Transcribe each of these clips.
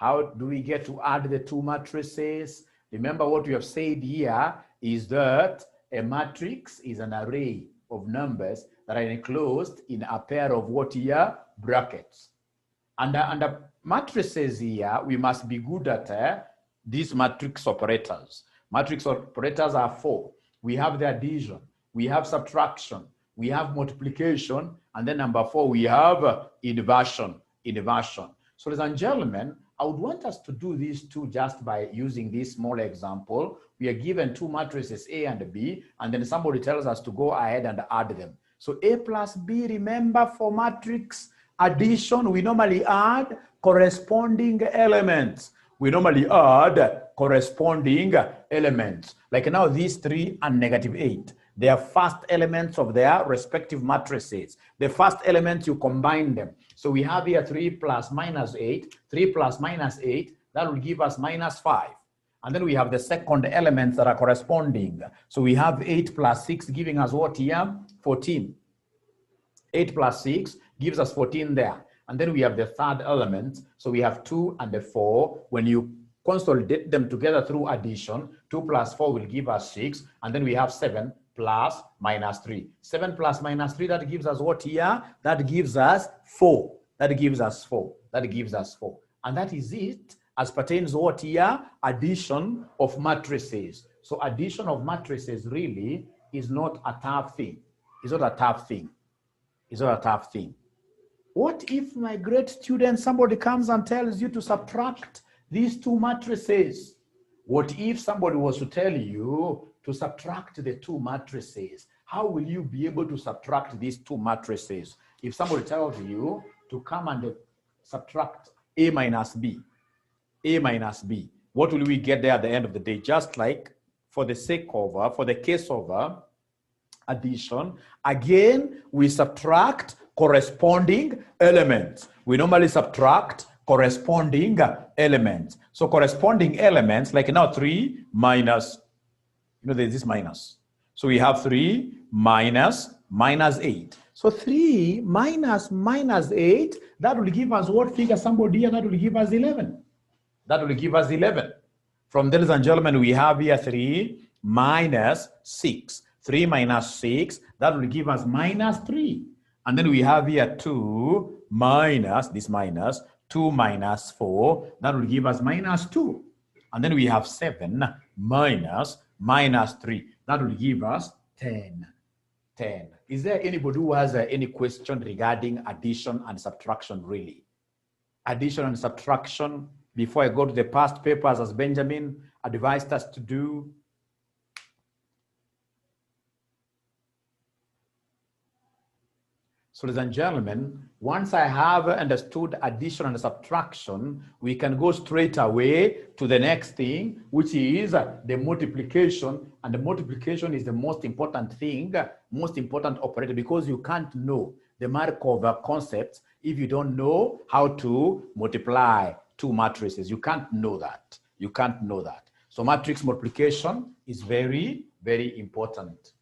How do we get to add the two matrices? Remember what we have said here is that a matrix is an array of numbers that are enclosed in a pair of what here? Brackets. Under matrices here, we must be good at these matrix operators. Matrix operators are four. We have the addition, we have subtraction, we have multiplication, and then number four, we have inversion. So ladies and gentlemen, I would want us to do these two just by using this small example. We are given two matrices A and B, and then somebody tells us to go ahead and add them. So A plus B, remember for matrix addition, we normally add corresponding elements. We normally add corresponding elements. Like now these 3 and -8. They are first elements of their respective matrices. The first elements, you combine them. So we have here 3 plus -8, 3 plus -8, that will give us -5. And then we have the second elements that are corresponding. So we have 8 plus 6 giving us what here? 14. 8 plus 6 gives us 14 there. And then we have the third element. So we have 2 and 4. When you consolidate them together through addition, 2 plus 4 will give us 6. And then we have 7 plus -3. 7 plus -3, that gives us what here? That gives us 4. That gives us 4. That gives us 4. And that is it as pertains what here? Addition of matrices. So addition of matrices really is not a tough thing. It's not a tough thing. It's not a tough thing. What if, my great student, somebody comes and tells you to subtract these two matrices? What if somebody was to tell you to subtract the two matrices? How will you be able to subtract these two matrices? If somebody tells you to come and subtract A minus B, what will we get there at the end of the day? Just like for the case of addition, again, we subtract corresponding elements. We normally subtract corresponding elements. So corresponding elements, like now 3 minus, there's this minus. So we have 3 minus -8. So 3 minus -8, that will give us what figure? Somebody here, that will give us 11. That will give us 11. From there, ladies and gentlemen, we have here 3 minus 6. 3 minus 6, that will give us -3. And then we have here 2 minus, this minus, 2 minus 4, that will give us -2. And then we have 7 minus -3, that will give us 10. Is there anybody who has any question regarding addition and subtraction really? Addition and subtraction, before I go to the past papers as Benjamin advised us to do. So ladies and gentlemen, once I have understood addition and subtraction, we can go straight away to the next thing, which is the multiplication. And the multiplication is the most important thing, most important operator, because you can't know the Markov concepts if you don't know how to multiply two matrices. You can't know that. You can't know that. So matrix multiplication is very, very important.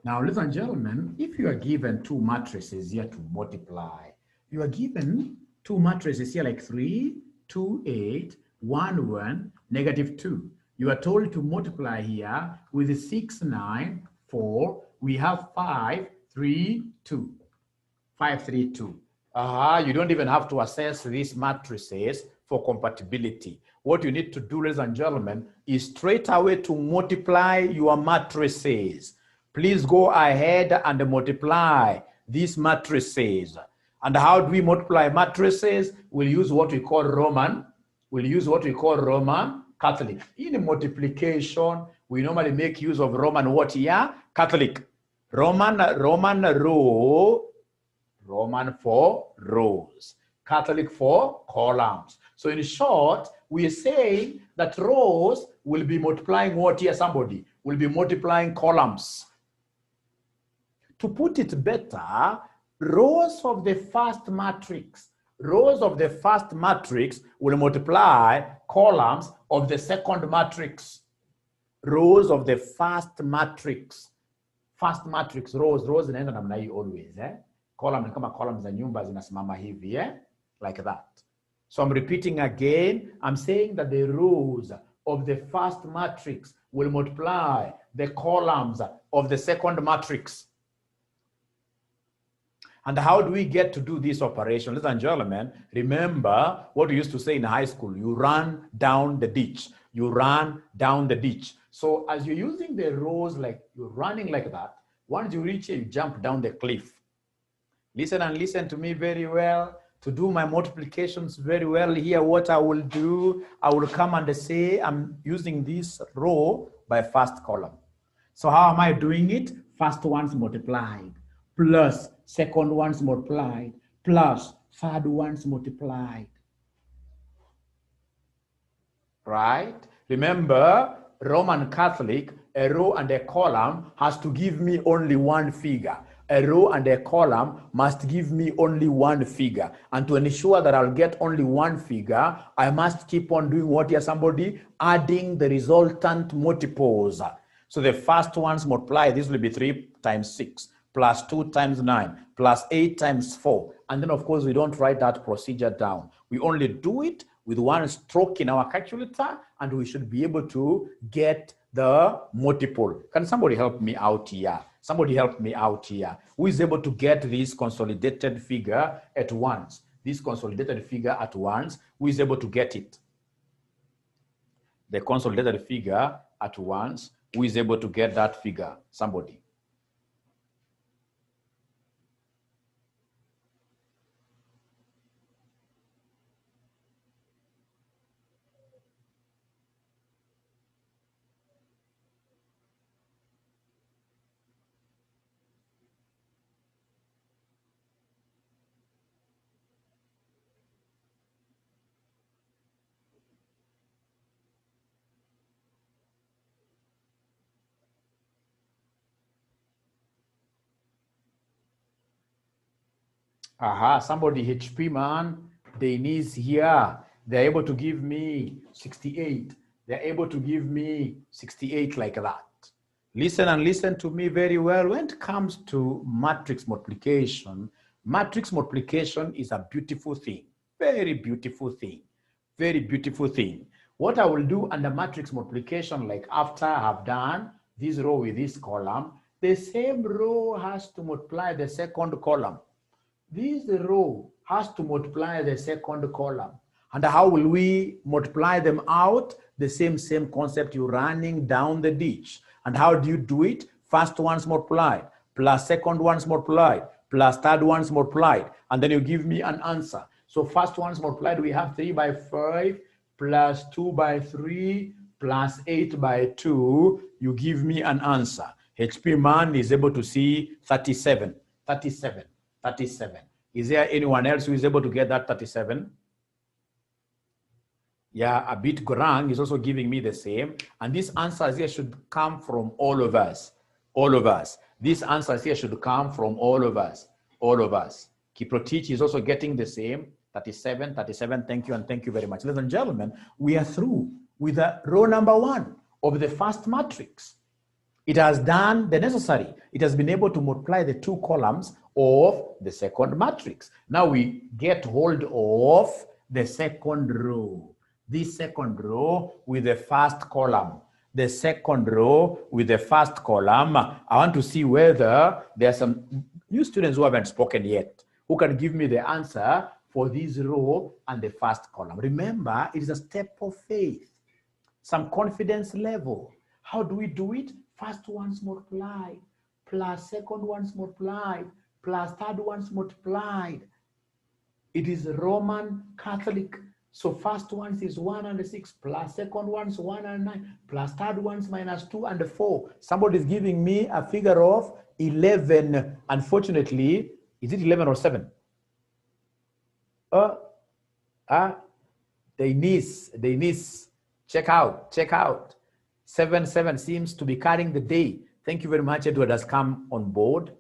Now, ladies and gentlemen, if you are given two matrices here to multiply, you are given two matrices here like 3, 2, 8, 1, 1, -2. You are told to multiply here with 6, 9, 4. We have 5, 3, 2. 5, 3, 2. You don't even have to assess these matrices for compatibility. What you need to do, ladies and gentlemen, is straight away to multiply your matrices. Please go ahead and multiply these matrices. And how do we multiply matrices? We'll use what we call Roman. We'll use what we call Roman Catholic. In multiplication, we normally make use of Roman what here? Catholic. Roman for rows. Catholic for columns. So in short, we are saying that rows will be multiplying what here? Somebody will be multiplying columns. To put it better, rows of the first matrix will multiply columns of the second matrix. Rows of the first matrix, rows zinaenda namna hii always, Column ni kama columns za nyumba zinasimama hivi, like that. So I'm repeating again. I'm saying that the rows of the first matrix will multiply the columns of the second matrix. And how do we get to do this operation? Ladies and gentlemen, remember what we used to say in high school. You run down the ditch. You run down the ditch. So as you're using the rows, like you're running like that, once you reach it, you jump down the cliff. Listen and listen to me very well. To do my multiplications very well here, what I will do, I will come and say I'm using this row by first column. So how am I doing it? First ones multiplied, plus second ones multiplied, plus third ones multiplied. Right? Remember, Roman Catholic, a row and a column has to give me only one figure. A row and a column must give me only one figure. And to ensure that I'll get only one figure, I must keep on doing what here, somebody? Adding the resultant multiples. So the first ones multiply, this will be 3 times 6, plus 2 times 9, plus 8 times 4. And then, of course, we don't write that procedure down. We only do it with one stroke in our calculator, and we should be able to get the multiple. Can somebody help me out here? Somebody help me out here. Who is able to get this consolidated figure at once? This consolidated figure at once, who is able to get it? The consolidated figure at once, who is able to get that figure? Somebody. Aha, somebody HP man, Denise here. They're able to give me 68. They're able to give me 68 like that. Listen and listen to me very well. When it comes to matrix multiplication is a beautiful thing. Very beautiful thing. Very beautiful thing. What I will do under matrix multiplication, like after I have done this row with this column, the same row has to multiply the second column. This row has to multiply the second column. And how will we multiply them out? The same concept, you're running down the ditch. And how do you do it? First ones multiplied, plus second ones multiplied, plus third ones multiplied. And then you give me an answer. So first ones multiplied, we have 3 by 5, plus 2 by 3, plus 8 by 2. You give me an answer. HP man is able to see 37. 37. Is there anyone else who is able to get that 37? Yeah, a bit Gorang is also giving me the same. And these answers here should come from all of us. All of us. These answers here should come from all of us. All of us. Kiprotich is also getting the same. 37. Thank you and thank you very much. Ladies and gentlemen, we are through with the row number 1 of the first matrix. It has done the necessary. It has been able to multiply the 2 columns of the second matrix. Now we get hold of the second row. This second row with the first column. The second row with the first column. I want to see whether there are some new students who haven't spoken yet, who can give me the answer for this row and the first column. Remember, it is a step of faith, some confidence level. How do we do it? First ones multiplied, plus second ones multiplied, plus third ones multiplied. It is Roman Catholic. So first ones is 1 and 6, plus second ones 1 and 9, plus third ones minus 2 and 4. Somebody is giving me a figure of 11. Unfortunately, is it 11 or 7? Denise, check out. 7 seems to be carrying the day. Thank you very much. Edward has come on board.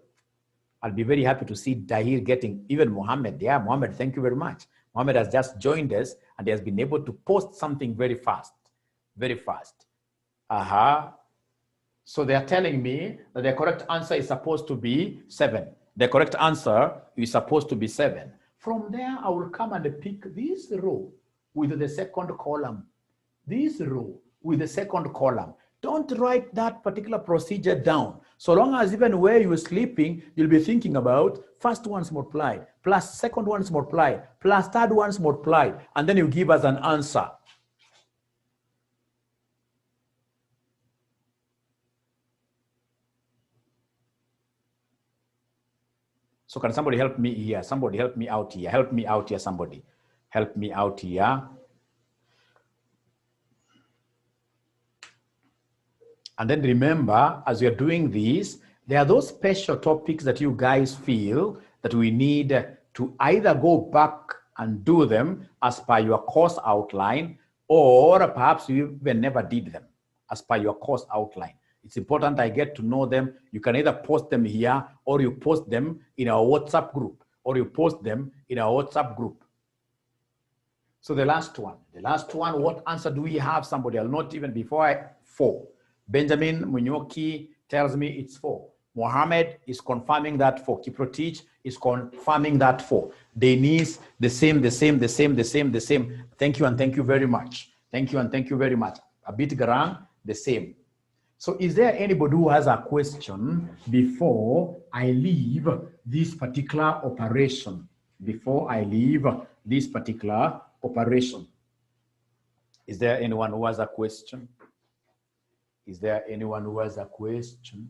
I'll be very happy to see Dahir getting, even Mohammed. Yeah, Mohammed, thank you very much. Mohammed has just joined us and he has been able to post something very fast. Very fast. So they are telling me that the correct answer is supposed to be 7. The correct answer is supposed to be 7. From there, I will come and pick this row with the second column, this row with the second column. Don't write that particular procedure down. So long as even where you're sleeping, you'll be thinking about first one's multiplied, plus second one's multiplied, plus third one's multiplied, and then you give us an answer. So can somebody help me here? Somebody help me out here. Help me out here, somebody. Help me out here. And then remember, as you're doing this, there are those special topics that you guys feel that we need to either go back and do them as per your course outline, or perhaps you even never did them as per your course outline. It's important I get to know them. You can either post them here, or you post them in our WhatsApp group, or you post them in our WhatsApp group. So the last one, what answer do we have? Somebody, I'll not even before 4. Benjamin Munyoki tells me it's 4. Mohammed is confirming that 4. Kiprotich is confirming that 4. Denise, the same. Thank you and thank you very much. Thank you and thank you very much. Abit Garang, the same. So is there anybody who has a question before I leave this particular operation? Before I leave this particular operation. Is there anyone who has a question? Is there anyone who has a question?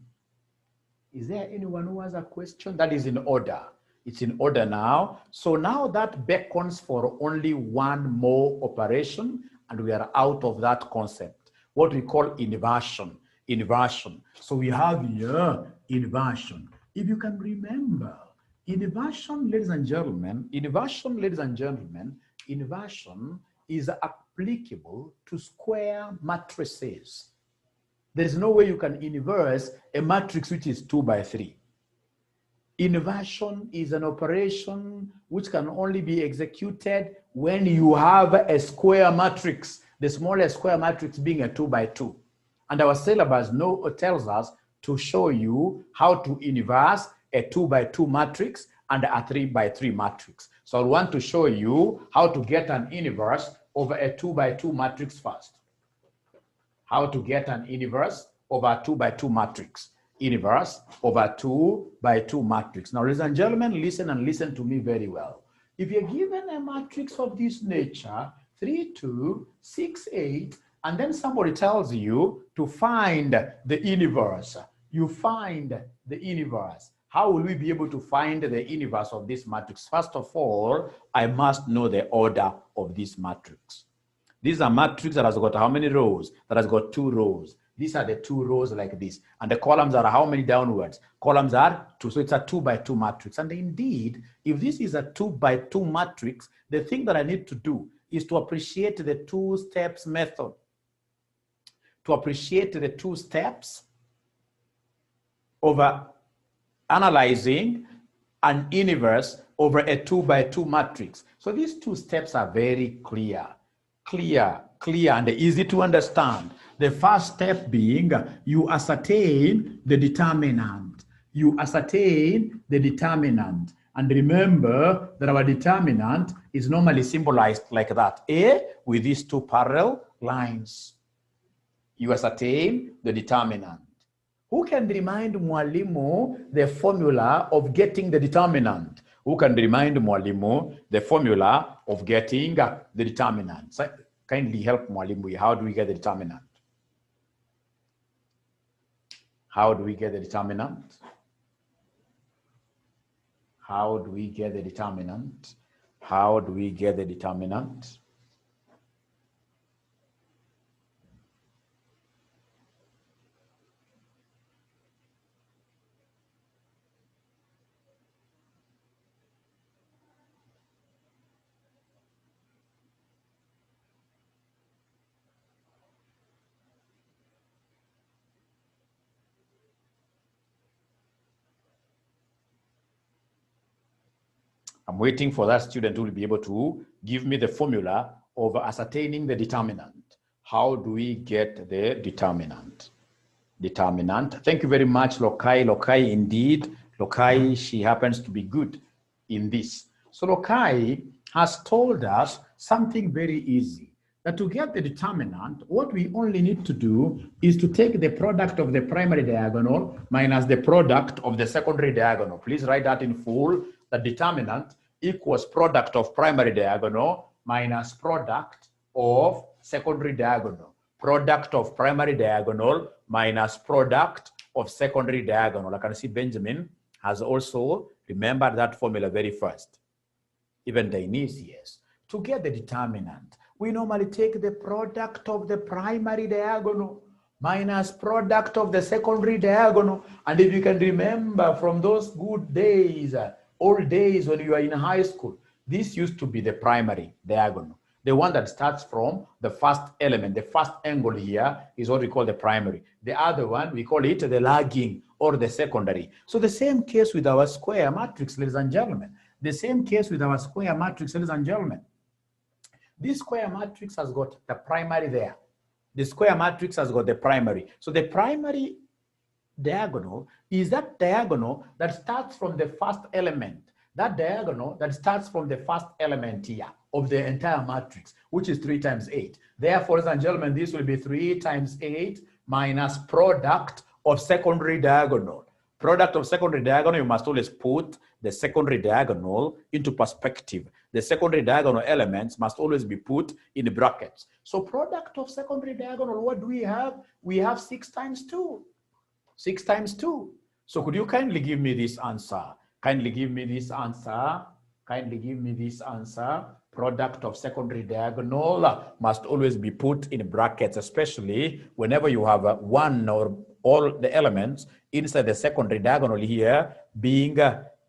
Is there anyone who has a question? That is in order. It's in order now. So now that beckons for only one more operation, and we are out of that concept, what we call inversion. Inversion. So we have here inversion. If you can remember, inversion, ladies and gentlemen, inversion is applicable to square matrices. There is no way you can inverse a matrix which is 2 by 3. Inversion is an operation which can only be executed when you have a square matrix, the smallest square matrix being a 2 by 2. And our syllabus tells us to show you how to inverse a 2 by 2 matrix and a 3 by 3 matrix. So I want to show you how to get an inverse over a 2 by 2 matrix first. How to get an inverse over a 2 by 2 matrix. Inverse over 2 by 2 matrix. Now, ladies and gentlemen, listen and listen to me very well. If you're given a matrix of this nature, 3, 2, 6, 8, and then somebody tells you to find the inverse. You find the inverse. How will we be able to find the inverse of this matrix? First of all, I must know the order of this matrix. This is a matrix that has got how many rows? That has got 2 rows. These are the 2 rows like this. And the columns are how many downwards? Columns are 2. So it's a 2 by 2 matrix. And indeed, if this is a 2 by 2 matrix, the thing that I need to do is to appreciate the 2 steps method. To appreciate the 2 steps over analyzing an inverse over a 2 by 2 matrix. So these 2 steps are very clear and easy to understand. The first step being you ascertain the determinant. You ascertain the determinant. And remember that our determinant is normally symbolized like that. A with these 2 parallel lines. You ascertain the determinant. Who can remind Mwalimu the formula of getting the determinant? Who can remind Mwalimu the formula of getting the determinant? So kindly help Mwalimu. How do we get the determinant? How do we get the determinant? How do we get the determinant? How do we get the determinant? I'm waiting for that student who will be able to give me the formula of ascertaining the determinant. How do we get the determinant? Determinant. Thank you very much, Lokai. Lokai, indeed. Lokai, she happens to be good in this. So Lokai has told us something very easy, that to get the determinant, what we only need to do is to take the product of the primary diagonal minus the product of the secondary diagonal. Please write that in full. The determinant equals product of primary diagonal minus product of secondary diagonal. Product of primary diagonal minus product of secondary diagonal. I can see Benjamin has also remembered that formula very fast. Even Dionysius. To get the determinant, we normally take the product of the primary diagonal minus product of the secondary diagonal. And if you can remember from those good days, old days when you were in high school, this used to be the primary diagonal. The one that starts from the first element, the first angle here is what we call the primary. The other one, we call it the lagging or the secondary. So the same case with our square matrix, ladies and gentlemen. The same case with our square matrix, ladies and gentlemen. This square matrix has got the primary there. The square matrix has got the primary. So the primary diagonal is that diagonal that starts from the first element. That diagonal that starts from the first element here of the entire matrix, which is 3 times 8. Therefore, ladies and gentlemen, this will be 3 times 8 minus product of secondary diagonal. Product of secondary diagonal, you must always put the secondary diagonal into perspective. The secondary diagonal elements must always be put in brackets. So product of secondary diagonal, what do we have? We have 6 times 2. 6 times 2. So could you kindly give me this answer? Kindly give me this answer. Kindly give me this answer. Product of secondary diagonal must always be put in brackets, especially whenever you have one or all the elements inside the secondary diagonal here being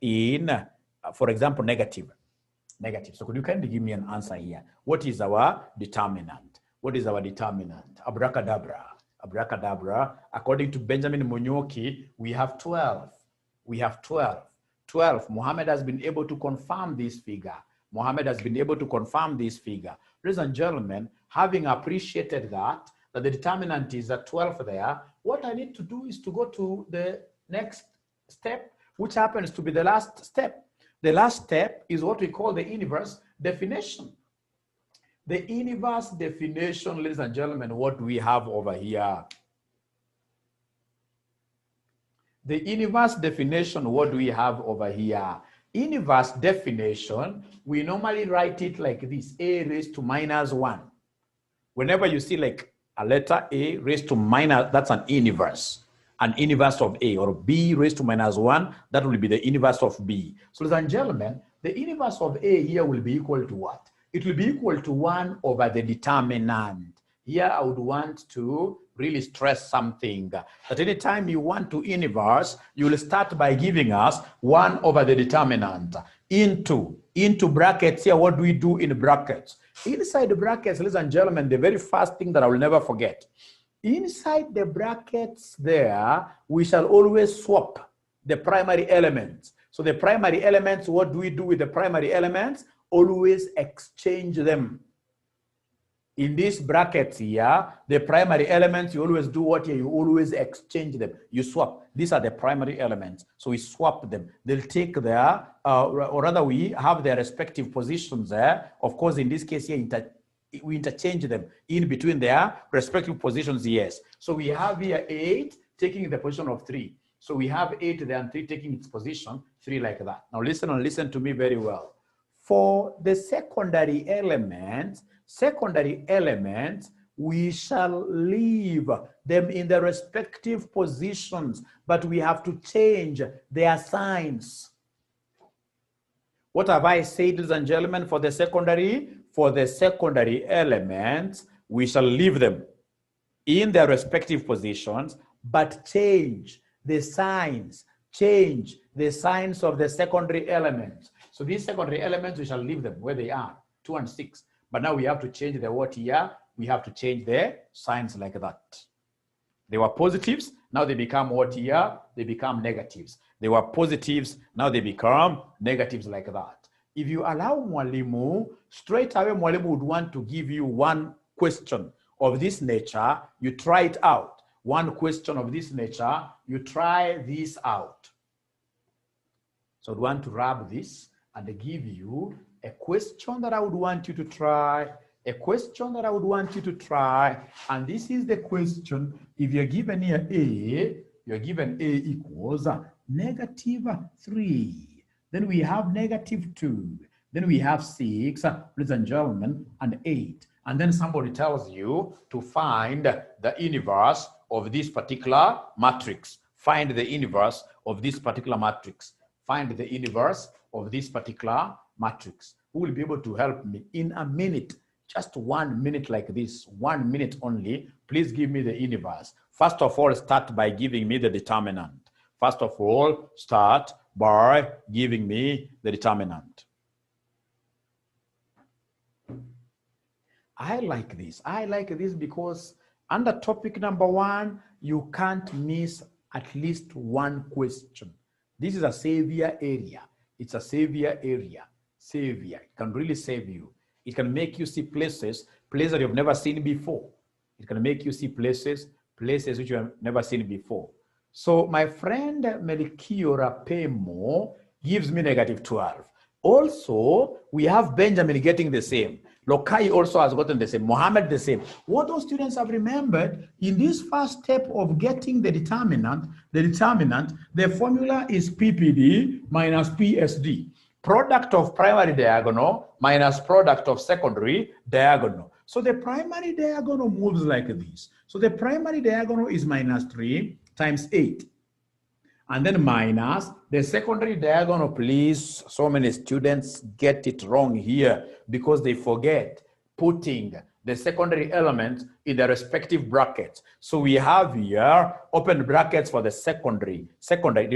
in, for example, negative. Negative. So could you kindly give me an answer here? What is our determinant? What is our determinant? Abracadabra. Abracadabra. According to Benjamin Munyoki, we have 12. We have 12. 12. Mohammed has been able to confirm this figure. Mohammed has been able to confirm this figure. Ladies and gentlemen, having appreciated that the determinant is at 12 there, what I need to do is to go to the next step, which happens to be the last step. The last step is what we call the inverse definition. The inverse definition, ladies and gentlemen, what we have over here. The inverse definition, what do we have over here? Inverse definition, we normally write it like this, a raised to minus 1. Whenever you see like a letter a raised to minus, that's an inverse of a, or b raised to minus 1, that will be the inverse of b. So ladies and gentlemen, the inverse of a here will be equal to what? It will be equal to 1 over the determinant. Here I would want to really stress something, that anytime you want to inverse, you will start by giving us 1 over the determinant into brackets. Here, what do we do in brackets? Inside the brackets, ladies and gentlemen, the very first thing that I will never forget, inside the brackets there, we shall always swap the primary elements. So the primary elements, what do we do with the primary elements? Always exchange them. In these brackets here, the primary elements, you always do what here? You always exchange them. You swap. These are the primary elements. So we swap them. They'll take their, or rather we have their respective positions there. Of course, in this case here, we interchange them in between their respective positions, yes. So we have here 8 taking the position of 3. So we have 8 there and 3 taking its position, 3 like that. Now listen and listen to me very well. For the secondary elements, we shall leave them in their respective positions, but we have to change their signs. What have I said, ladies and gentlemen, for the secondary? For the secondary elements, we shall leave them in their respective positions, but change the signs of the secondary elements. So these secondary elements, we shall leave them where they are, 2 and 6. But now we have to change the what here? We have to change their signs like that. They were positives, now they become what here? They become negatives. They were positives, now they become negatives like that. If you allow Mwalimu, straight away Mwalimu would want to give you one question of this nature, you try it out. One question of this nature, you try this out. So I want to rub this and give you a question that I would want you to try, a question that I would want you to try. And this is the question. If you're given here A, you're given A equals -3. Then we have -2. Then we have 6, ladies and gentlemen, and 8. And then somebody tells you to find the inverse of this particular matrix. Find the inverse of this particular matrix. Find the inverse of this particular matrix. Who will be able to help me in a minute? Just 1 minute like this, 1 minute only. Please give me the inverse. First of all, start by giving me the determinant. First of all, start by giving me the determinant. I like this. I like this because under topic number 1, you can't miss at least one question. This is a savior area. It's a savior area. Savior. It can really save you. It can make you see places that you've never seen before. It can make you see places which you have never seen before. So my friend Melchiora Pemo gives me -12. Also, we have Benjamin getting the same. Lokai also has gotten the same. Mohammed the same. What those students have remembered in this first step of getting the determinant, the formula is PPD minus PSD. Product of primary diagonal minus product of secondary diagonal. So the primary diagonal moves like this. So the primary diagonal is -3 times 8. And then minus the secondary diagonal, please. So many students get it wrong here because they forget putting the secondary elements in the respective brackets. So we have here open brackets for the secondary.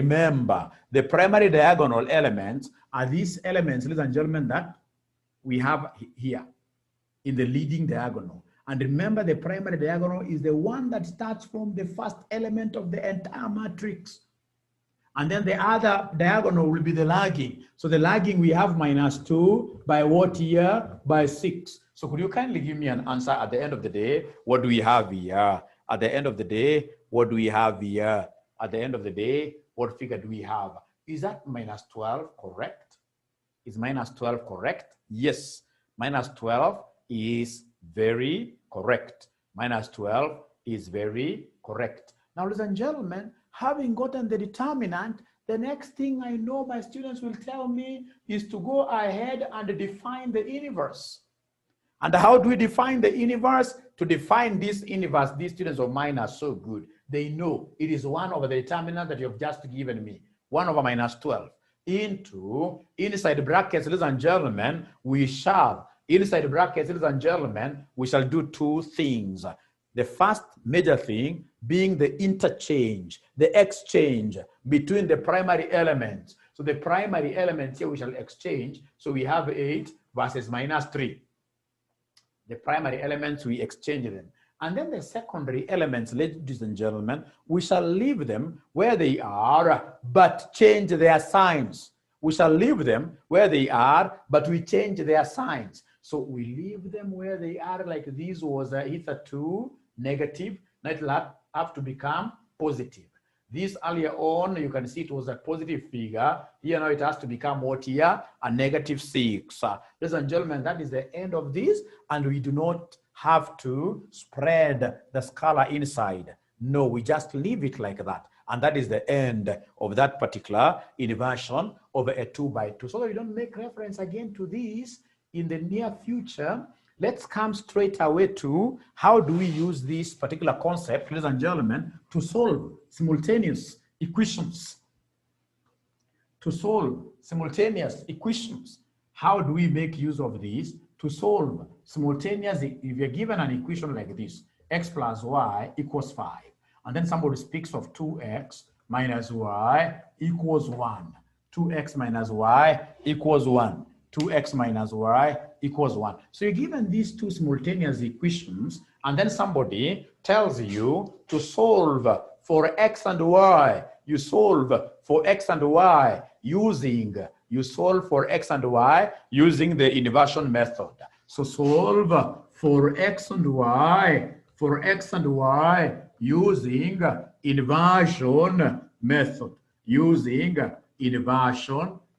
Remember, the primary diagonal elements are these elements, ladies and gentlemen, that we have here in the leading diagonal. And remember, the primary diagonal is the one that starts from the first element of the entire matrix. And then the other diagonal will be the lagging. So the lagging, we have -2 by what here? By 6. So could you kindly give me an answer at the end of the day? What do we have here? At the end of the day, what do we have here? At the end of the day, what figure do we have? Is that -12 correct? Is -12 correct? Yes, -12 is very correct. -12 is very correct. Now, ladies and gentlemen, having gotten the determinant, the next thing I know my students will tell me is to go ahead and define the inverse. And how do we define the inverse? To define this inverse, these students of mine are so good. They know it is 1 over the determinant that you've just given me, 1 over -12. Into inside brackets, ladies and gentlemen, we shall, inside brackets, ladies and gentlemen, we shall do 2 things. The first major thing being the interchange, the exchange between the primary elements. So the primary elements here we shall exchange. So we have 8 versus -3. The primary elements, we exchange them. And then the secondary elements, ladies and gentlemen, we shall leave them where they are, but change their signs. We shall leave them where they are, but we change their signs. So we leave them where they are, like this was either 2 negative, now it will have to become positive. This earlier on, you can see it was a positive figure. Here now it has to become what here? A -6. Ladies and gentlemen, that is the end of this, and we do not have to spread the scalar inside. No, we just leave it like that. And that is the end of that particular inversion of a 2 by 2. So that we don't make reference again to this in the near future, let's come straight away to how do we use this particular concept, ladies and gentlemen, to solve simultaneous equations. To solve simultaneous equations. How do we make use of these to solve simultaneous? If you're given an equation like this, x plus y equals 5, and then somebody speaks of 2x minus y equals 1. 2x minus y equals 1. 2x minus y equals 1. So you're given these 2 simultaneous equations, and then somebody tells you to solve for x and y. You solve for x and y using the inversion method. So solve for x and y, using inversion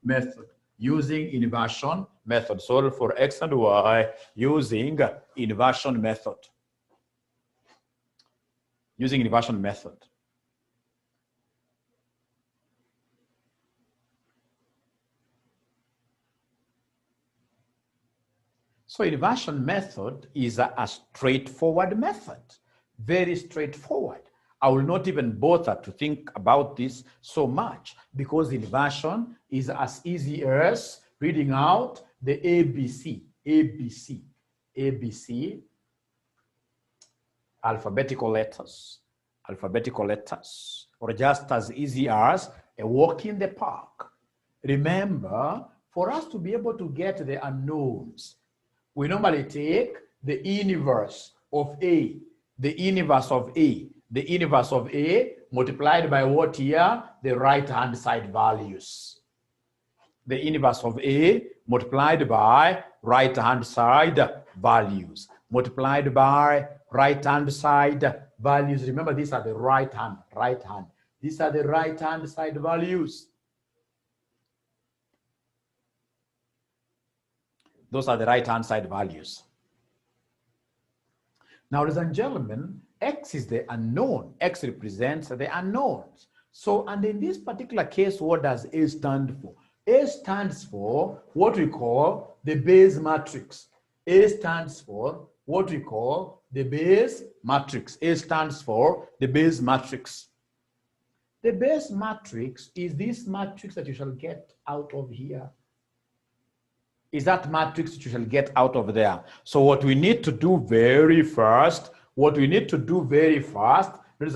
method. using inversion method. Solve for x and y using inversion method. Using inversion method. So inversion method is a straightforward method, very straightforward. I will not even bother to think about this so much because inversion is as easy as reading out the ABC, alphabetical letters, or just as easy as a walk in the park. Remember, for us to be able to get the unknowns, we normally take the inverse of A, the inverse of A. The inverse of A multiplied by what here? The right-hand side values. The inverse of A multiplied by right-hand side values. Multiplied by right-hand side values. Remember, these are the right hand. These are the right-hand side values. Those are the right-hand side values. Now, ladies and gentlemen, X is the unknown. X represents the unknowns. So, and in this particular case, what does A stand for? A stands for what we call the base matrix. A stands for what we call the base matrix. A stands for the base matrix. The base matrix is this matrix that you shall get out of here. Is that matrix that you shall get out of there. So what we need to do very fast, ladies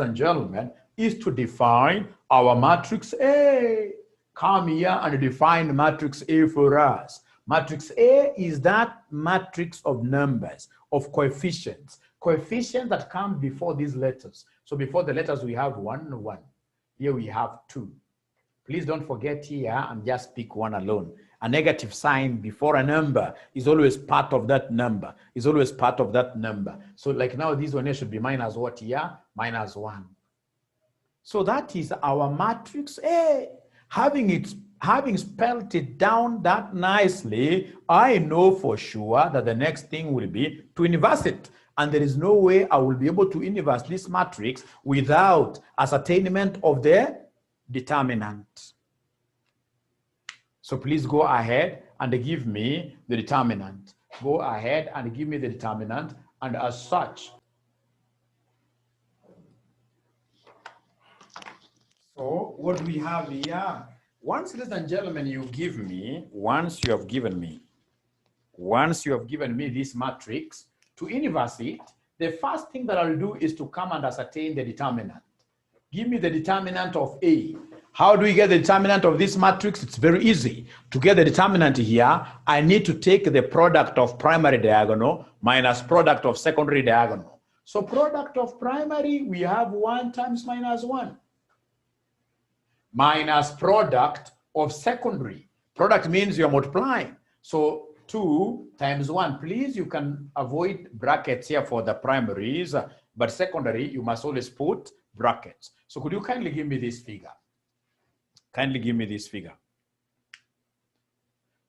and gentlemen, is to define our matrix A. Come here and define matrix A for us. Matrix A is that matrix of numbers, of coefficients that come before these letters. So before the letters we have 1, 1. Here we have 2. Please don't forget here and just pick one alone. A negative sign before a number is always part of that number. So like now, this one here should be minus what here? Minus 1. So that is our matrix A. Having spelled it down that nicely, I know for sure that the next thing will be to inverse it. And there is no way I will be able to inverse this matrix without ascertainment of the determinant. So please go ahead and give me the determinant. Go ahead and give me the determinant, and as such. So what we have here, once, ladies and gentlemen, once you have given me this matrix, to inverse it, the first thing that I'll do is to come and ascertain the determinant. Give me the determinant of A. How do we get the determinant of this matrix? It's very easy. To get the determinant here, I need to take the product of primary diagonal minus product of secondary diagonal. So product of primary, we have 1 times minus 1. Minus product of secondary. Product means you're multiplying. So 2 times 1. Please, you can avoid brackets here for the primaries, but secondary, you must always put brackets. So could you kindly give me this figure?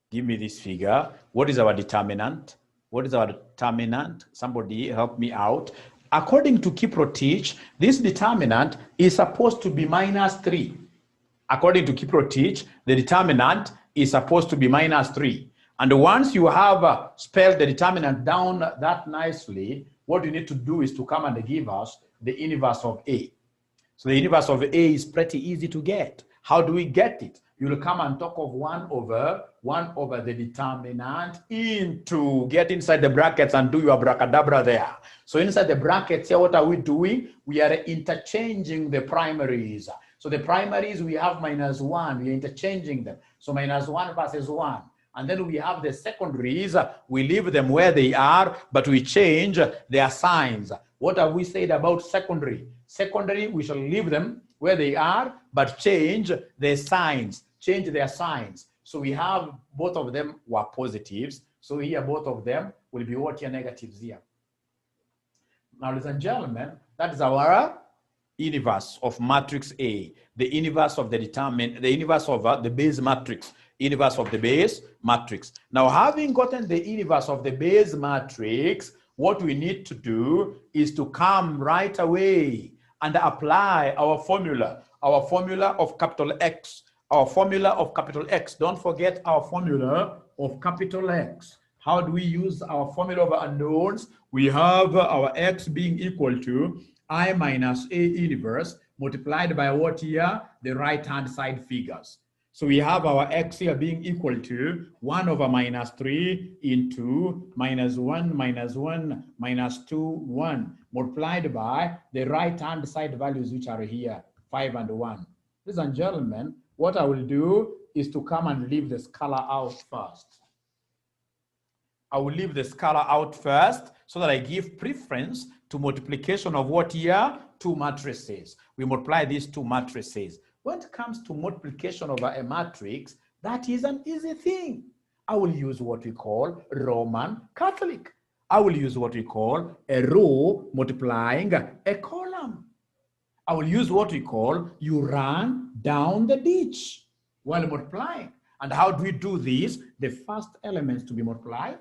Give me this figure. What is our determinant? Somebody help me out. According to Kiprotich, this determinant is supposed to be minus 3. According to Kiprotich, the determinant is supposed to be minus 3. And once you have spelled the determinant down that nicely, what you need to do is to come and give us the inverse of A. So the inverse of A is pretty easy to get. How do we get it? You'll come and talk of 1 over the determinant into, get inside the brackets and do your abracadabra there. So inside the brackets here, what are we doing? We are interchanging the primaries. So the primaries, we have minus 1, we are interchanging them. So minus 1 versus 1. And then we have the secondaries, we leave them where they are, but we change their signs. What have we said about secondary? Secondary, we shall leave them where they are, but change their signs. So we have both of them were positives. So here, both of them will be what here? Negatives here. Now, ladies and gentlemen, that is our inverse of matrix A, the inverse of the base matrix. Inverse of the base matrix. Now, having gotten the inverse of the base matrix, what we need to do is to come right away and apply our formula of capital X, our formula of capital X. Don't forget our formula of capital X. How do we use our formula of unknowns? We have our X being equal to I minus A inverse multiplied by what here? The right-hand side figures. So we have our X here being equal to 1 over minus 3 into minus 1 minus 1 minus 2, 1, multiplied by the right-hand side values which are here, 5 and 1. Ladies and gentlemen, what I will do is to come and leave the scalar out first. I will leave the scalar out first so that I give preference to multiplication of what here? 2 matrices. We multiply these 2 matrices. When it comes to multiplication over a matrix, that is an easy thing. I will use what we call Roman Catholic. I will use what we call a row multiplying a column. I will use what we call you run down the ditch while multiplying. And how do we do this? The first elements to be multiplied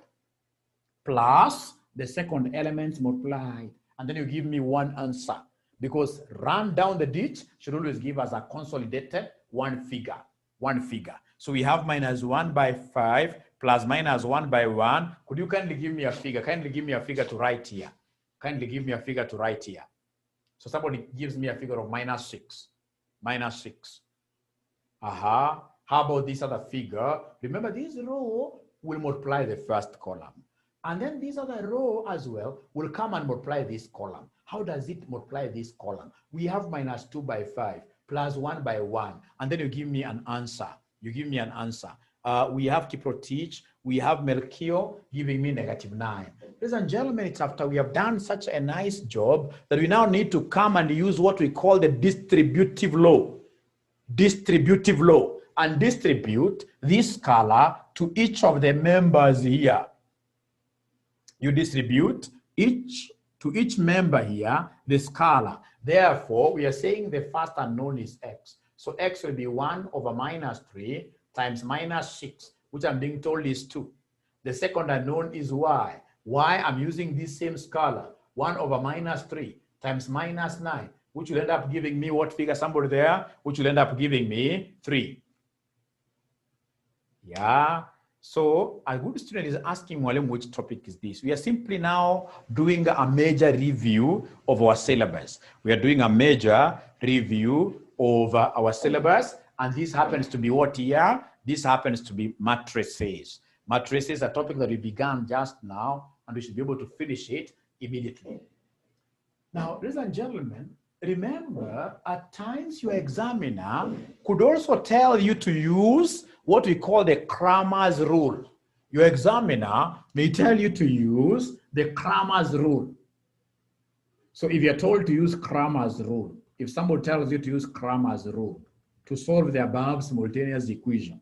plus the second elements multiplied. And then you give me one answer. Because run down the ditch should always give us a consolidated one figure. So we have minus 1 by 5 plus minus 1 by 1. Could you kindly give me a figure? Kindly give me a figure to write here. Kindly give me a figure to write here. So somebody gives me a figure of minus 6. Minus 6. How about this other figure? Remember, this row will multiply the first column. And then this other row as well will come and multiply this column. How does it multiply this column? We have minus 2 by 5 plus 1 by 1. And then you give me an answer. You give me an answer. We have Kiprotich. We have Melchior giving me negative 9. Ladies and gentlemen, it's after we have done such a nice job that we now need to come and use what we call the distributive law. Distributive law. And distribute this scalar to each of the members here. You distribute to each member here the scalar. Therefore, we are saying the first unknown is X. So X will be 1 over minus 3 times minus 6, which I'm being told is 2. The second unknown is Y. Y, I'm using this same scalar, 1 over minus 3 times minus 9, which will end up giving me what figure? Somebody there? Which will end up giving me 3. Yeah. So a good student is asking, Mwalimu, which topic is this? We are simply now doing a major review of our syllabus. We are doing a major review of our syllabus, and this happens to be what here? This happens to be matrices. Matrices, a topic that we began just now, and we should be able to finish it immediately. Now, ladies and gentlemen, remember, at times your examiner could also tell you to use what we call the Cramer's rule. Your examiner may tell you to use the Cramer's rule. So if you're told to use Cramer's rule, if somebody tells you to use Cramer's rule to solve the above simultaneous equation,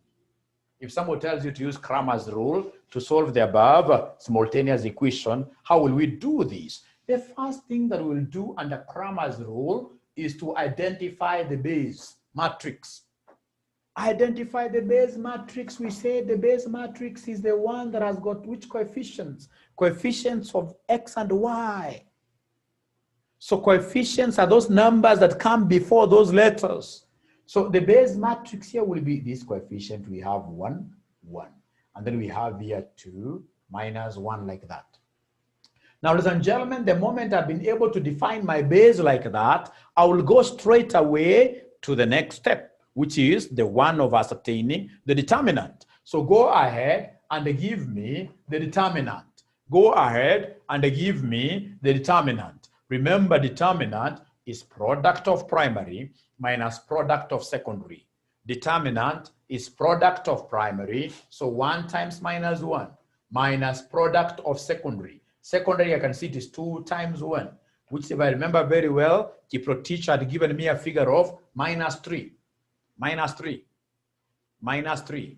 if someone tells you to use Cramer's rule to solve the above simultaneous equation, how will we do this? The first thing that we'll do under Cramer's rule is to identify the base matrix. Identify the base matrix. We say the base matrix is the one that has got which coefficients? Coefficients of X and Y. So coefficients are those numbers that come before those letters. So the base matrix here will be this coefficient. We have 1, 1. And then we have here 2, minus 1 like that. Now, ladies and gentlemen, the moment I've been able to define my base like that, I will go straight away to the next step, which is the one of ascertaining the determinant. So go ahead and give me the determinant. Go ahead and give me the determinant. Remember, determinant is product of primary minus product of secondary. Determinant is product of primary, so 1 times minus 1, minus product of secondary. Secondary, I can see it is 2 times 1, which if I remember very well, the teacher had given me a figure of minus 3. Minus 3. Minus 3.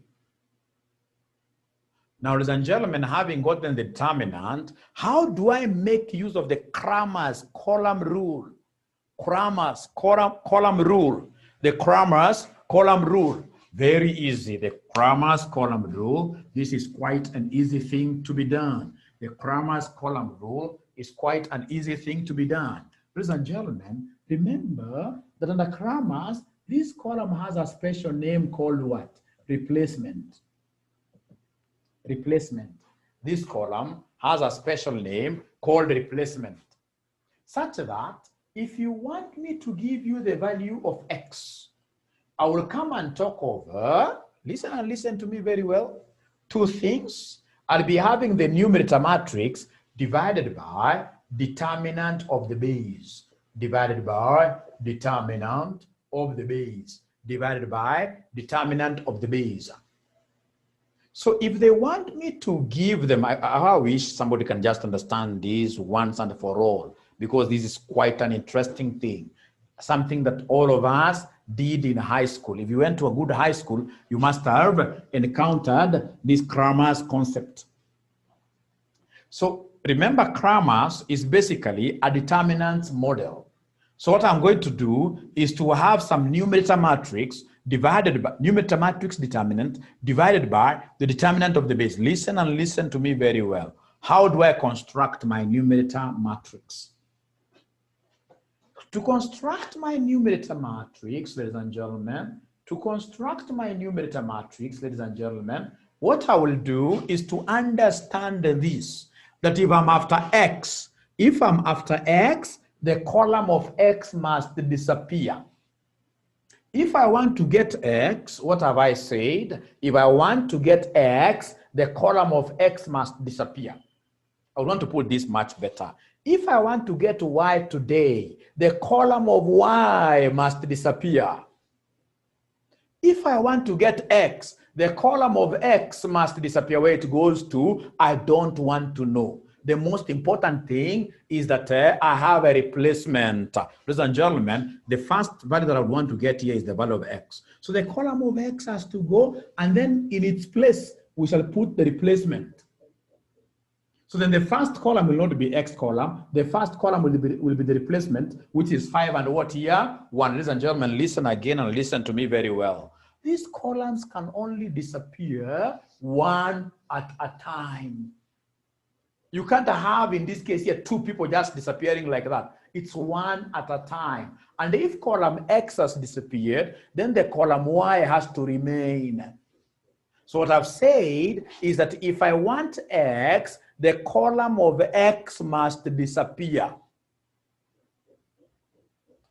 Now, ladies and gentlemen, having gotten the determinant, how do I make use of the Cramer's column rule? Cramer's column rule. The Cramer's column rule. Very easy. The Cramer's column rule. This is quite an easy thing to be done. The Cramer's column rule is quite an easy thing to be done. Ladies and gentlemen, remember that under Cramer's, this column has a special name called what? Replacement. Replacement. This column has a special name called replacement, such that if you want me to give you the value of x, I will come and talk over, listen and listen to me very well, two things. I'll be having the numerator matrix divided by determinant of the base, divided by determinant of the base, divided by determinant of the base. So if they want me to give them, I wish somebody can just understand this once and for all, because this is quite an interesting thing, something that all of us did in high school. If you went to a good high school, you must have encountered this Cramer's concept. So remember, Cramer's is basically a determinant model. So what I'm going to do is to have some numerator matrix divided by numerator matrix determinant divided by the determinant of the base. Listen and listen to me very well. How do I construct my numerator matrix? To construct my numerator matrix, ladies and gentlemen, what I will do is to understand this, that if I'm after x, the column of x must disappear. If I want to get x, what have I said? If I want to get x, the column of x must disappear. I want to put this much better. If I want to get y today, the column of y must disappear. If I want to get x, the column of x must disappear. Where it goes to, I don't want to know. The most important thing is that I have a replacement. Ladies and gentlemen, the first value that I want to get here is the value of x. So the column of x has to go, and then in its place, we shall put the replacement. So then the first column will not be x column. The first column will be the replacement, which is 5 and what here? 1. Ladies and gentlemen, listen again and listen to me very well. These columns can only disappear one at a time. You can't have, in this case here, two people just disappearing like that. It's one at a time. And if column x has disappeared, then the column y has to remain. So what I've said is that if I want x, the column of x must disappear.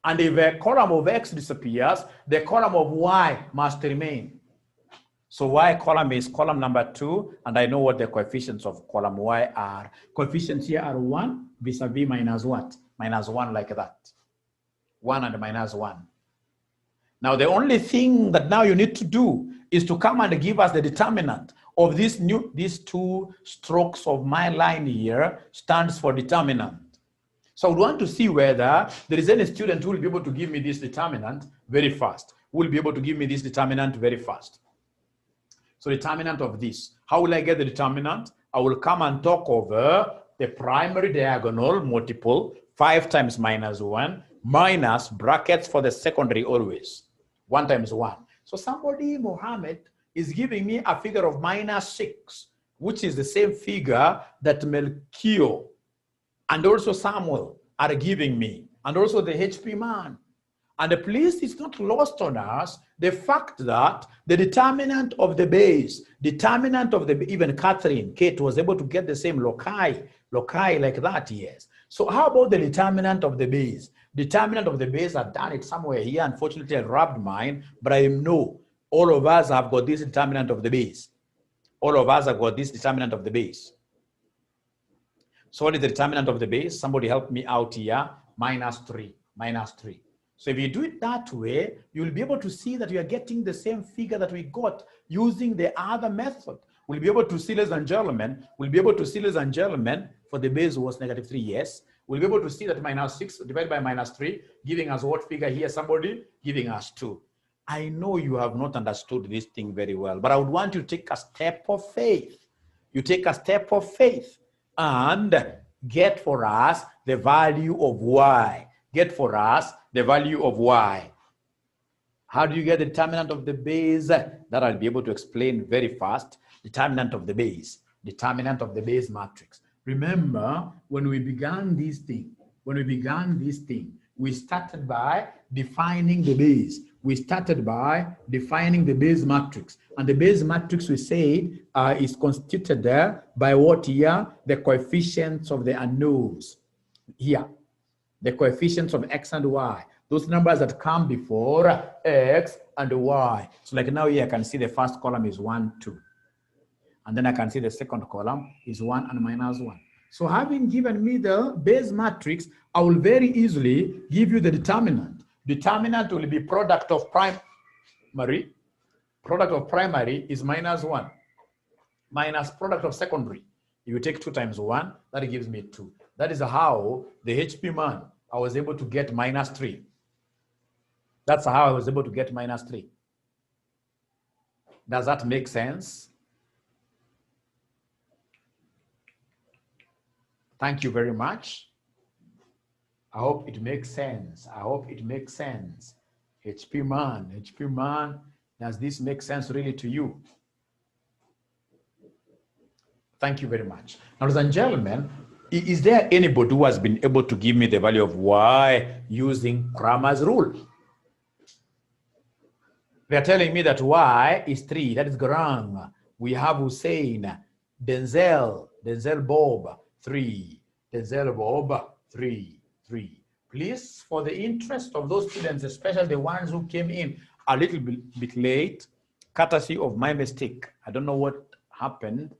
And if a column of x disappears, the column of y must remain. So y column is column number 2, and I know what the coefficients of column y are. Coefficients here are 1 vis-a-vis minus what? Minus 1, like that. 1 and minus 1. Now the only thing that now you need to do is to come and give us the determinant of these two strokes of my line here stands for determinant. So I would want to see whether there is any student who will be able to give me this determinant very fast. Who will be able to give me this determinant very fast. So determinant of this. How will I get the determinant? I will come and talk over the primary diagonal multiple, 5 times minus 1, minus brackets for the secondary always. 1 times 1. So somebody, Mohammed, is giving me a figure of minus 6, which is the same figure that Melchior and also Samuel are giving me, and also the HP man. And please, it's not lost on us the fact that the determinant of the base, even Catherine, Kate was able to get the same loci like that, yes. So how about the determinant of the base? Determinant of the base, I've done it somewhere here. Unfortunately, I rubbed mine, but I know all of us have got this determinant of the base. All of us have got this determinant of the base. So what is the determinant of the base? Somebody help me out here. Minus 3. So if you do it that way, you'll be able to see that you are getting the same figure that we got using the other method. We'll be able to see, ladies and gentlemen, for the base was negative 3, yes. We'll be able to see that minus 6 divided by minus 3, giving us what figure here? Somebody giving us 2. I know you have not understood this thing very well, but I would want you to take a step of faith. You take a step of faith and get for us the value of y. Get for us the value of y. How do you get the determinant of the base? That I'll be able to explain very fast. Determinant of the base. Determinant of the base matrix. Remember, when we began this thing, we started by defining the base. We started by defining the base matrix. And the base matrix, we said, is constituted there by what here? The coefficients of the unknowns. Here, the coefficients of x and y. Those numbers that come before x and y. So like now here, I can see the first column is 1, 2. And then I can see the second column is 1 and minus 1. So having given me the base matrix, I will very easily give you the determinant. Determinant will be product of primary. Product of primary is minus 1. Minus product of secondary. You take 2 times 1, that gives me 2. That is how the HP man, I was able to get minus 3. That's how I was able to get minus 3. Does that make sense? Thank you very much. I hope it makes sense. I hope it makes sense. HP man, does this make sense really to you? Thank you very much. Now, ladies and gentlemen, is there anybody who has been able to give me the value of y using Cramer's rule? They are telling me that y is 3. That is Garang. We have Hussein, Denzel Bob, 3. Denzel Bob, 3. Please, for the interest of those students, especially the ones who came in a little bit late, courtesy of my mistake. I don't know what happened.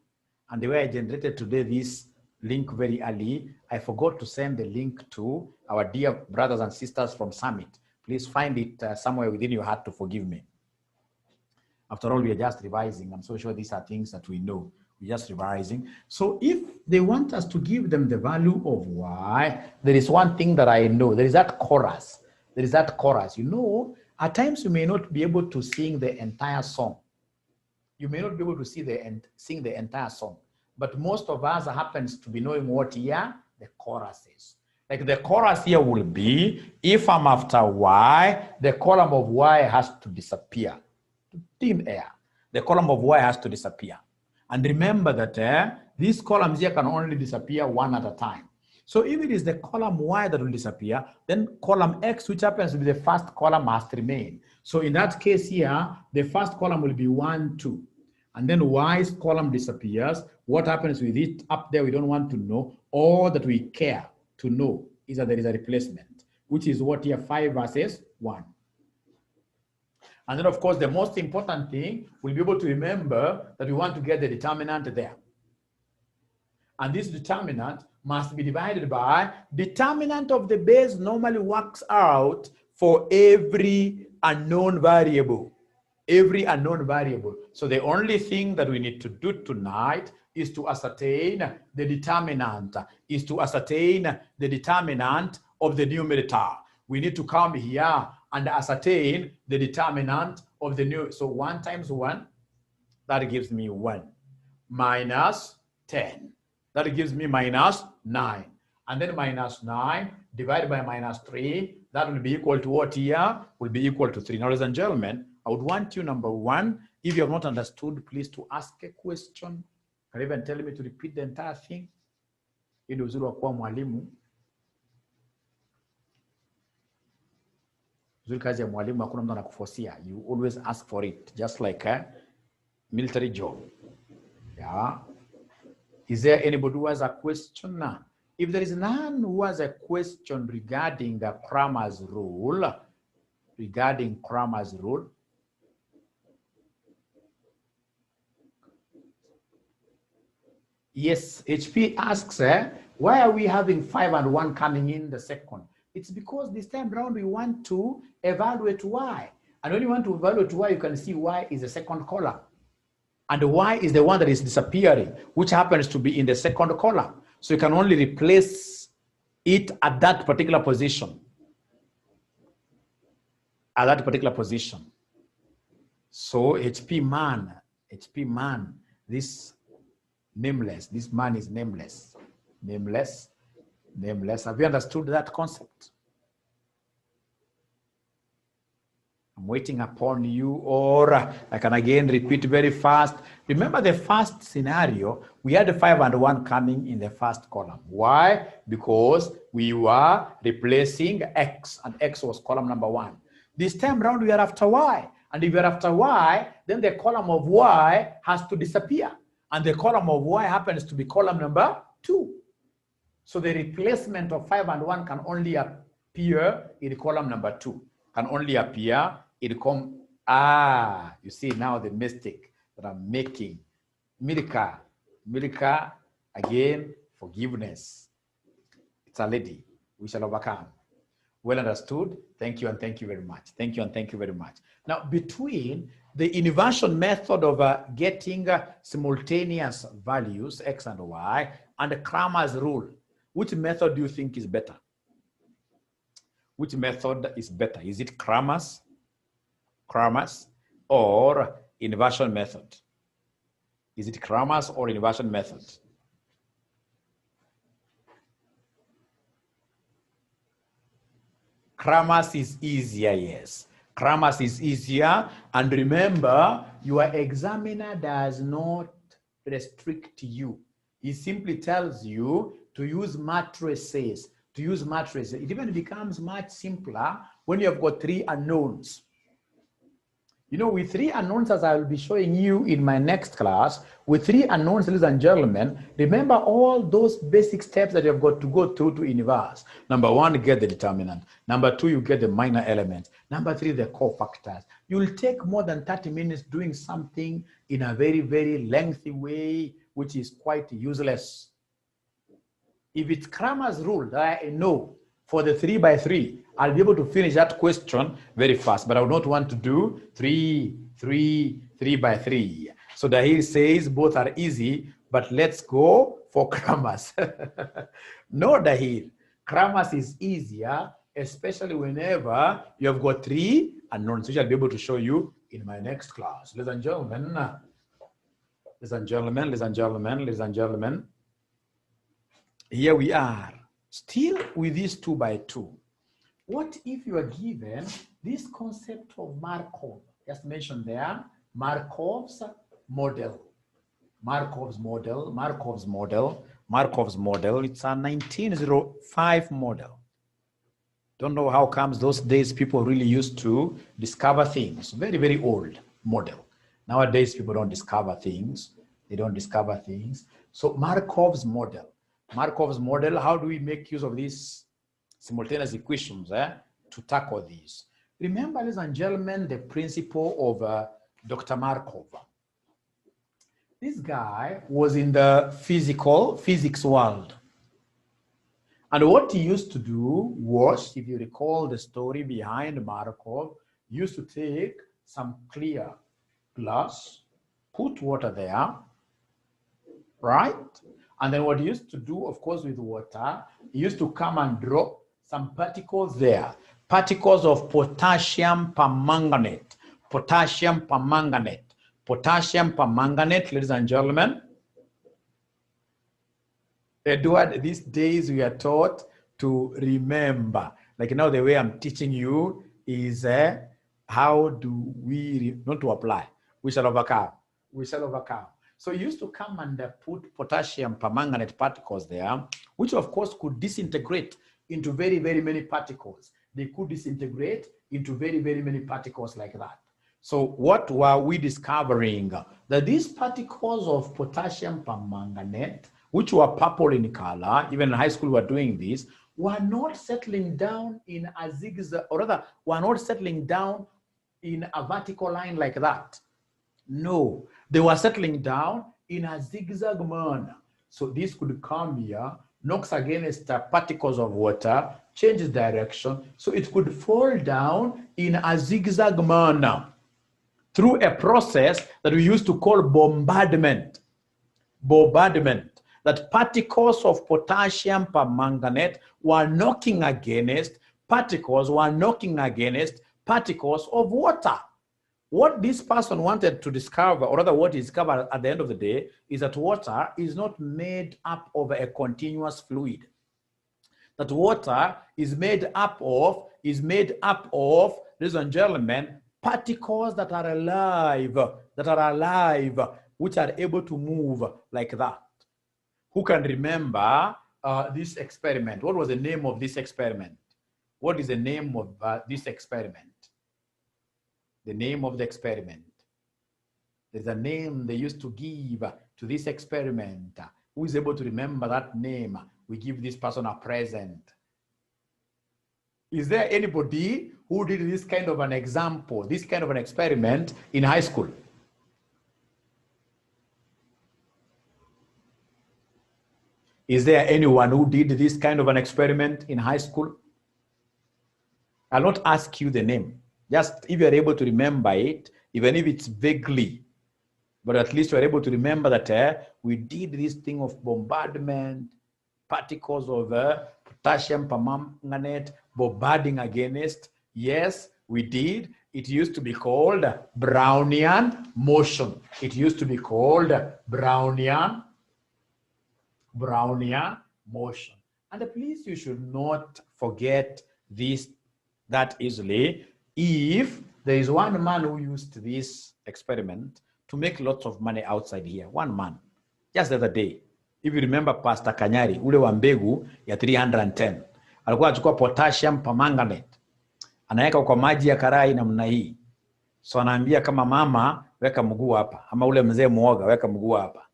And the way I generated today this link very early, I forgot to send the link to our dear brothers and sisters from Summit. Please find it somewhere within your heart to forgive me. After all, we are just revising. I'm so sure these are things that we know. We're just revising. So if they want us to give them the value of y, there is one thing that I know. There is that chorus. You know, at times you may not be able to sing the entire song. You may not be able to sing the entire song. But most of us happens to be knowing what here the chorus is. Like the chorus here will be, if I'm after y, the column of y has to disappear. Thin air. The column of y has to disappear. And remember that these columns here can only disappear one at a time. So if it is the column y that will disappear, then column x, which happens to be the first column, must remain. So in that case here, the first column will be 1, 2. And then y's column disappears. What happens with it up there, we don't want to know. All that we care to know is that there is a replacement, which is what here, 5 versus 1. And then, of course, the most important thing, we'll be able to remember that we want to get the determinant there. And this determinant must be divided by determinant of the base normally works out for every unknown variable. Every unknown variable. So the only thing that we need to do tonight is to ascertain the determinant, of the numerator. We need to come here and ascertain the determinant of the new. So 1 times 1, that gives me 1. Minus 10, that gives me minus 9. And then minus 9 divided by minus 3, that will be equal to what here? Will be equal to 3. Now, ladies and gentlemen, I would want you, number 1, if you have not understood, please to ask a question. Can you even tell me to repeat the entire thing? Ili uzuri wa kuwa mwalimu. Uzuri kazi ya mwalimu hakuna mtu anakuforsia. You always ask for it, just like a military job. Yeah. Is there anybody who has a question now? If there is none who has a question regarding the Cramer's rule, yes, HP asks, why are we having 5 and 1 coming in the second? It's because this time around we want to evaluate y. And when you want to evaluate y, you can see y is the second column. And y is the one that is disappearing, which happens to be in the second column. So you can only replace it at that particular position. So HP man, this nameless, this man is nameless. Have you understood that concept? I'm I'm waiting upon you, or I can again repeat very fast. Remember the first scenario, we had 5 and 1 coming in the first column. Why? Because we were replacing X, and X was column number 1. This time around, we are after Y. And if we are after Y, then the column of Y has to disappear. And the column of Y happens to be column number 2. So the replacement of 5 and 1 can only appear in column number 2. Can only appear in column. You see now the mistake that I'm making. Milka, again, forgiveness. It's a lady. We shall overcome. Well understood. Thank you and thank you very much. Thank you and thank you very much. Now, between the inversion method of getting simultaneous values, X and Y, and the Cramer's rule, which method do you think is better? Which method is better? Is it Cramer's or inversion method? Is it Cramer's or inversion method? Cramer's is easier, yes. Cramer's is easier. And remember, your examiner does not restrict you. He simply tells you to use matrices. It even becomes much simpler when you have got 3 unknowns. You know, with 3 unknowns, as I will be showing you in my next class, with 3 unknowns, ladies and gentlemen, remember all those basic steps that you have got to go through to inverse. Number 1, get the determinant. Number 2, you get the minor element. Number 3, the cofactors. You will take more than 30 minutes doing something in a very, very lengthy way, which is quite useless. If it's Cramer's rule that I know for the 3 by 3, I'll be able to finish that question very fast, but I would not want to do 3 by 3. So Dahil says both are easy, but let's go for Cramer's. No, Dahil, Cramer's is easier, especially whenever you have got 3 unknowns, which I'll be able to show you in my next class. Ladies and gentlemen, here we are, still with this 2 by 2. What if you are given this concept of Markov? Just mentioned there, Markov's model. It's a 1905 model. Don't know how comes those days people really used to discover things. Very, very old model. Nowadays, people don't discover things. They don't discover things. So Markov's model, how do we make use of these simultaneous equations to tackle these? Remember, ladies and gentlemen, the principle of Dr. Markov. This guy was in the physics world. And what he used to do was, if you recall the story behind Markov, he used to take some clear glass, put water there, right? And then what he used to do, of course, with water, he used to come and drop some particles there. Particles of potassium permanganate. Ladies and gentlemen. Edward, these days we are taught to remember. Like now the way I'm teaching you is how do we, not to apply. We shall overcome. So he used to come and put potassium permanganate particles there, which of course could disintegrate into very, very many particles. They could disintegrate into very, very many particles like that. So what were we discovering? That these particles of potassium permanganate, which were purple in color, even in high school we were doing this, were not settling down in a zigzag, or rather, were not settling down in a vertical line like that. No, they were settling down in a zigzag manner. So this could come here, knocks against particles of water, changes direction, so it could fall down in a zigzag manner through a process that we used to call bombardment. That particles of potassium permanganate were knocking against particles of water. What this person wanted to discover, or rather what he discovered at the end of the day, is that water is not made up of a continuous fluid. That water is made up of, ladies and gentlemen, particles that are alive, which are able to move like that. Who can remember this experiment? What was the name of this experiment? What is the name of this experiment? The name of the experiment. There's a name they used to give to this experiment. Who is able to remember that name? We give this person a present. Is there anybody who did this kind of an example, this kind of an experiment in high school? Is there anyone who did this kind of an experiment in high school? I'll not ask you the name. Just if you're able to remember it, even if it's vaguely, but at least you're able to remember that we did this thing of bombardment, particles of potassium permanganate bombarding against. Yes, we did. It used to be called Brownian motion. It used to be called Brownian motion. And please, you should not forget this that easily. If there is one man who used this experiment to make lots of money outside here, one man, just the other day, if you remember Pastor Kanyari, ule wa mbegu ya 310, alikuwa achukua potassium permanganate, anaweka kwa maji ya karai namna hii. So anaambia kama mama, weka mguu hapa, ama ule mzee muoga, weka mguu hapa.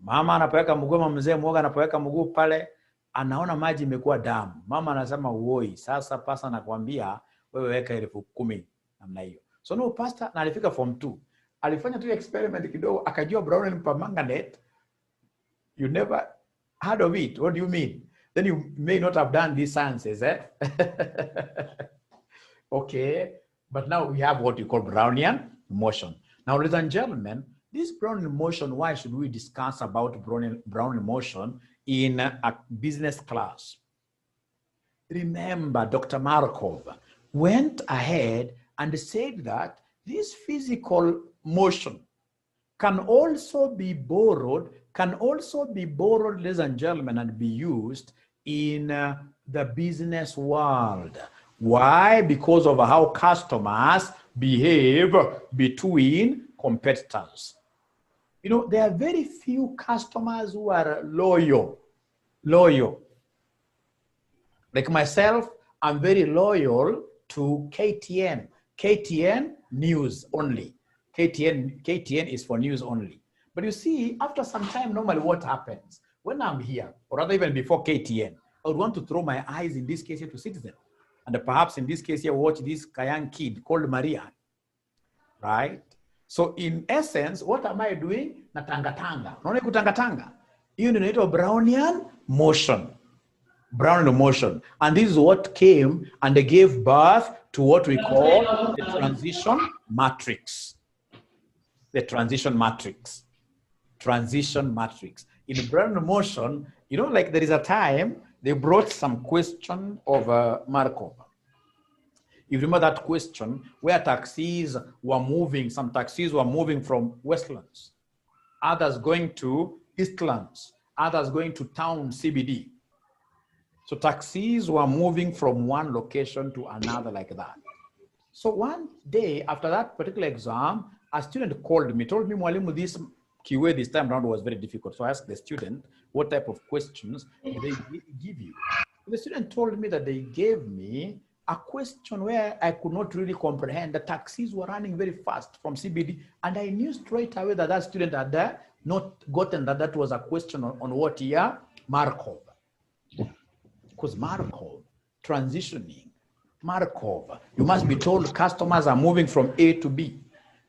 Mama anapoweka mguu, ama mzee muoga anapoweka mguu pale, anaona maji imekuwa damu. Mama anasema uoi, sasa pasa anakuambia wewe weka 10,000 namna hiyo. So no pastor, na alifika form 2. Alifanya tu experiment kidogo, akajua Brownian permanganate. You never heard of it. What do you mean? Then you may not have done these sciences, eh? Okay, but now we have what we call Brownian motion. Now, ladies and gentlemen, this Brownian motion, why should we discuss about Brownian motion in a business class? Remember, Dr. Markov went ahead and said that this physical motion can also be borrowed, ladies and gentlemen, and be used in the business world. Why? Because of how customers behave between competitors. You know, there are very few customers who are loyal. Like myself, I'm very loyal to KTN. KTN news only. KTN is for news only. But you see, after some time, normally what happens? When I'm here, or rather even before KTN, I would want to throw my eyes, in this case here, to Citizen. And perhaps in this case here, watch this young kid called Maria. Right? So in essence, what am I doing? Natanga-tanga. Unaona kutanga-tanga? Hiyo ndio inaitwa Brownian motion. Brownian motion. And this is what came and they gave birth to what we call the transition matrix. The transition matrix. Transition matrix. In Brownian motion, you know, like there is a time they brought some question of Markov. You remember that question where taxis were moving, some taxis were moving from Westlands, others going to Eastlands, others going to town CBD. So taxis were moving from one location to another like that. So one day after that particular exam, a student called me, told me, Mwalimu, this QA this time around was very difficult. So I asked the student, what type of questions did they give you? The student told me that they gave me a question where I could not really comprehend. The taxis were running very fast from CBD, and I knew straight away that that student had not gotten that that was a question on what year? Markov. Because Markov, transitioning, Markov, you must be told customers are moving from A to B.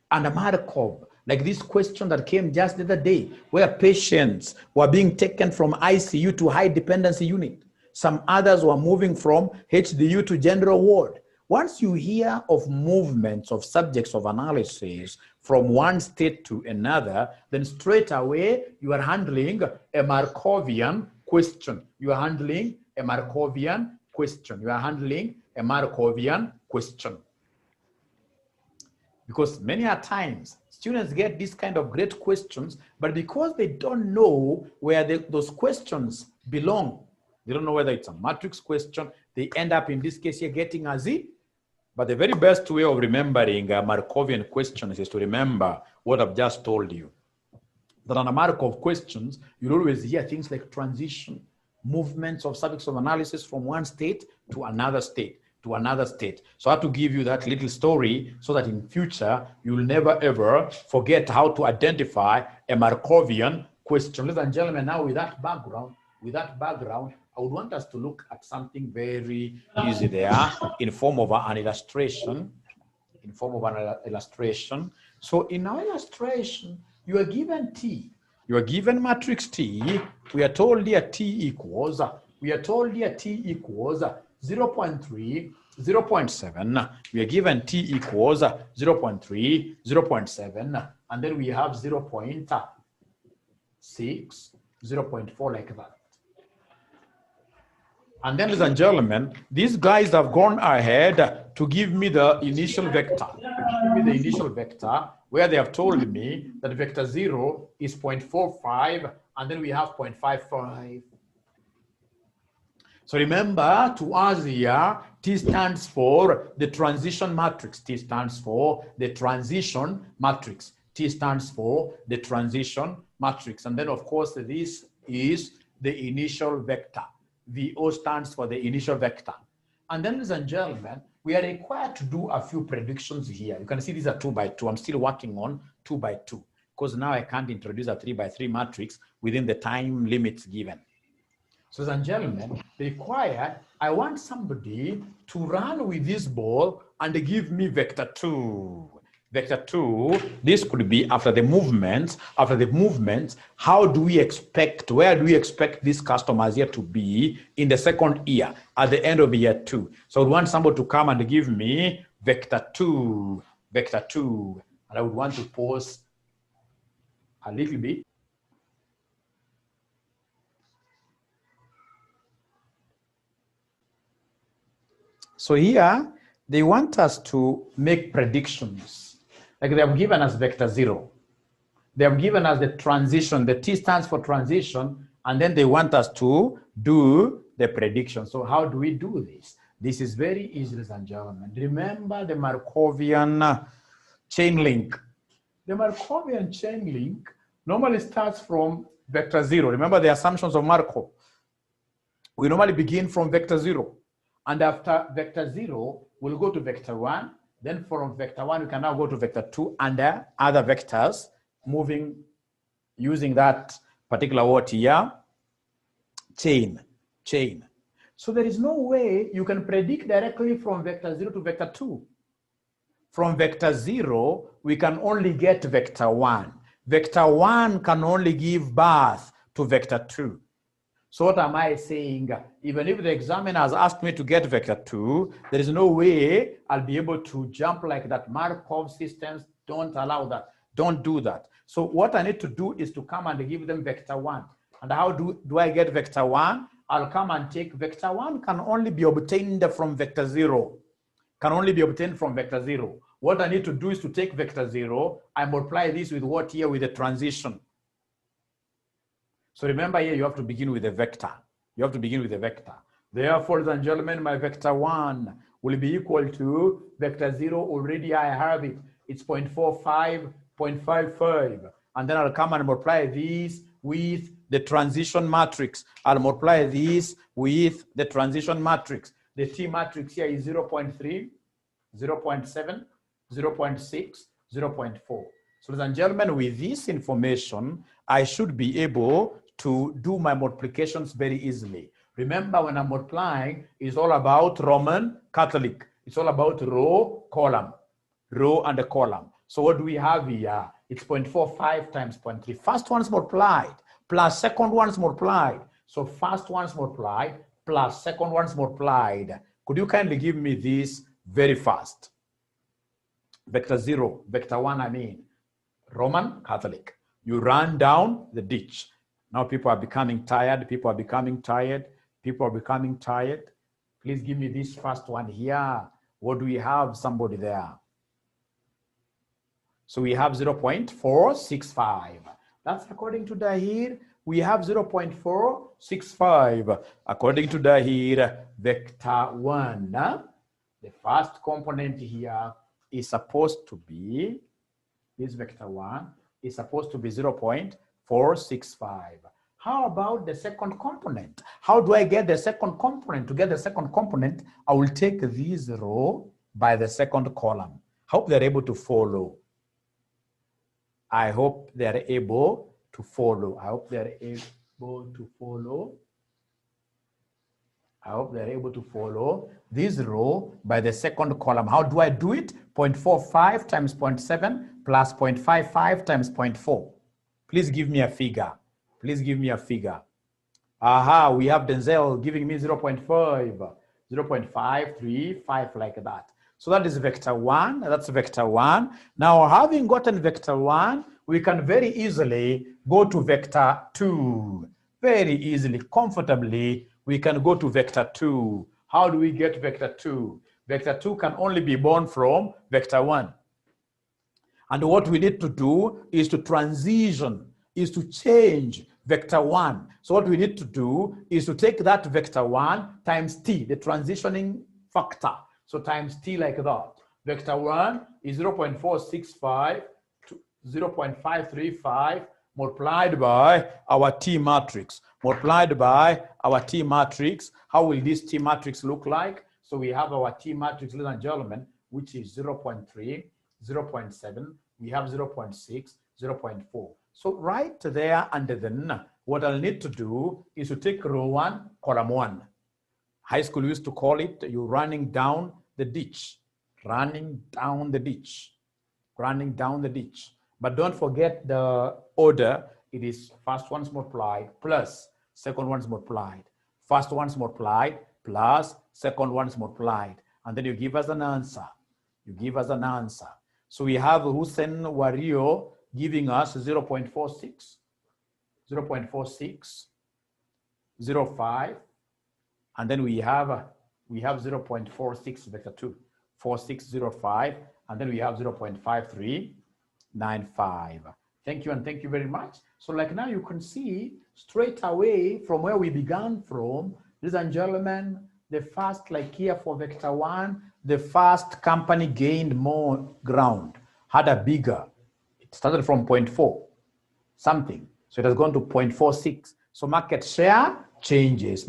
And Markov, like this question that came just the other day, where patients were being taken from ICU to high dependency unit. Some others were moving from HDU to general ward. Once you hear of movements of subjects of analysis from one state to another, then straight away you are handling a Markovian question. You are handling a Markovian question. You are handling a Markovian question. Because many a times students get these kind of great questions, but because they don't know where those questions belong, they don't know whether it's a matrix question, they end up in this case here getting a Z, But the very best way of remembering Markovian questions is to remember what I've just told you. That on a Markov questions, you'll always hear things like transition, movements of subjects of analysis from one state to another state, to another state. So I have to give you that little story so that in future, you'll never ever forget how to identify a Markovian question. Ladies and gentlemen, now with that background, I would want us to look at something very easy there in form of an illustration. So in our illustration, you are given T. You are given matrix T. We are told here T equals 0.3, 0.7. We are given T equals 0.3, 0.7. And then we have 0.6, 0.4 like that. And then, ladies and gentlemen, these guys have gone ahead to give me the initial vector. Where they have told me that vector 0 is 0.45, and then we have 0.55. So remember, to us here, T stands for the transition matrix. T stands for the transition matrix. And then, of course, this is the initial vector. VO stands for the initial vector. And then, ladies and gentlemen, we are required to do a few predictions here. You can see these are 2 by 2. I'm still working on 2 by 2 because now I can't introduce a 3 by 3 matrix within the time limits given. So, ladies and gentlemen, required, I want somebody to run with this ball and give me vector 2. Vector 2, this could be after the movements. How do we expect, where do we expect these customers here to be in the second year, at the end of year 2? So I would want somebody to come and give me vector 2. And I would want to pause a little bit. So here, they want us to make predictions. Like they have given us vector 0. They have given us the transition. The T stands for transition, and then they want us to do the prediction. So how do we do this? This is very easy, ladies and gentlemen. Remember the Markovian chain link. The Markovian chain link normally starts from vector 0. Remember the assumptions of Markov. We normally begin from vector 0. And after vector 0, we'll go to vector 1. Then from vector 1, we can now go to vector 2 and other vectors, moving using that particular word here, chain. So there is no way you can predict directly from vector 0 to vector 2. From vector 0, we can only get vector 1. Vector 1 can only give birth to vector 2. So what am I saying? Even if the examiner has asked me to get vector 2, there is no way I'll be able to jump like that. Markov systems don't allow that. Don't do that. So what I need to do is to come and give them vector 1. And how do I get vector 1? I'll come and take vector 1 can only be obtained from vector 0. What I need to do is to take vector 0, I multiply this with what here? With the transition. So remember here, you have to begin with a vector. Therefore, ladies and gentlemen, my vector 1 will be equal to vector 0. Already I have it. It's 0.45, 0.55. And then I'll come and multiply this with the transition matrix. I'll multiply this with the transition matrix. The T matrix here is 0.3, 0.7, 0.6, 0.4. So ladies and gentlemen, with this information, I should be able to do my multiplications very easily. Remember, when I'm multiplying, it's all about Roman Catholic. It's all about row and a column. So what do we have here? It's 0.45 times 0.3. First one's multiplied plus second one's multiplied. So first one's multiplied plus second one's multiplied. Could you kindly give me this very fast? Vector 0, vector 1, I mean, Roman Catholic. You run down the ditch. Now people are becoming tired. Please give me this first one here. What do we have? Somebody there. So we have 0.465. That's according to Dahir. We have 0.465. According to Dahir, vector 1. The first component here is supposed to be, this vector 1 is supposed to be 0.465. How about the second component? How do I get the second component? To get the second component, I will take this row by the second column. Hope they're able to follow. I hope they're able to follow. I hope they're able to follow. I hope they're able to follow this row by the second column. How do I do it? 0.45 times 0.7 plus 0.55 times 0.4. Please give me a figure. Please give me a figure. Aha, we have Denzel giving me 0.5, 0.535, like that. So that is vector 1. That's vector 1. Now, having gotten vector 1, we can very easily go to vector 2. Very easily, comfortably, we can go to vector 2. How do we get vector 2? Vector 2 can only be born from vector 1. And what we need to do is to transition, is to change vector 1. So what we need to do is to take that vector 1 times t, the transitioning factor. So times t like that. Vector 1 is 0.465 to 0.535 multiplied by our T matrix. Multiplied by our T matrix. How will this T matrix look like? So we have our T matrix, ladies and gentlemen, which is 0.3, 0.7, we have 0.6, 0.4. So right there and then, what I'll need to do is to take row 1, column 1. High school used to call it, you're running down the ditch. Running down the ditch. Running down the ditch. But don't forget the order. It is first one's multiplied plus second one's multiplied. First one's multiplied plus second one's multiplied. And then you give us an answer. You give us an answer. So we have Hussein Wario giving us 0.46, 0.46, 0.5, and then we have 0.46 vector 2, 4605, and then we have 0.5395. Thank you, and thank you very much. So like now you can see straight away from where we began from, ladies and gentlemen, the first, like here for vector 1, the first company gained more ground, had a bigger, it started from 0.4 something, so it has gone to 0.46. So market share changes,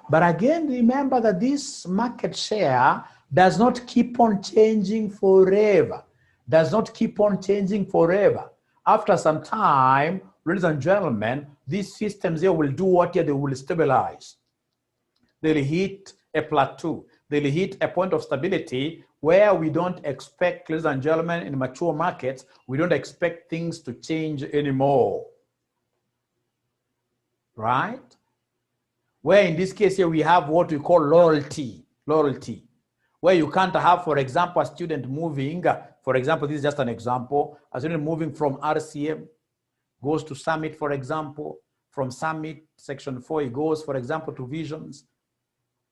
but again, remember that this market share does not keep on changing forever. Does not keep on changing forever. After some time, ladies and gentlemen, these systems here will do what here? They will stabilize. They'll hit a plateau. They'll hit a point of stability where we don't expect, ladies and gentlemen, in mature markets, we don't expect things to change anymore. Right? Where in this case here, we have what we call loyalty, where you can't have, for example, a student moving, for example, this is just an example, a student moving from RCM, goes to Summit, for example, from Summit, section 4, he goes, for example, to Visions,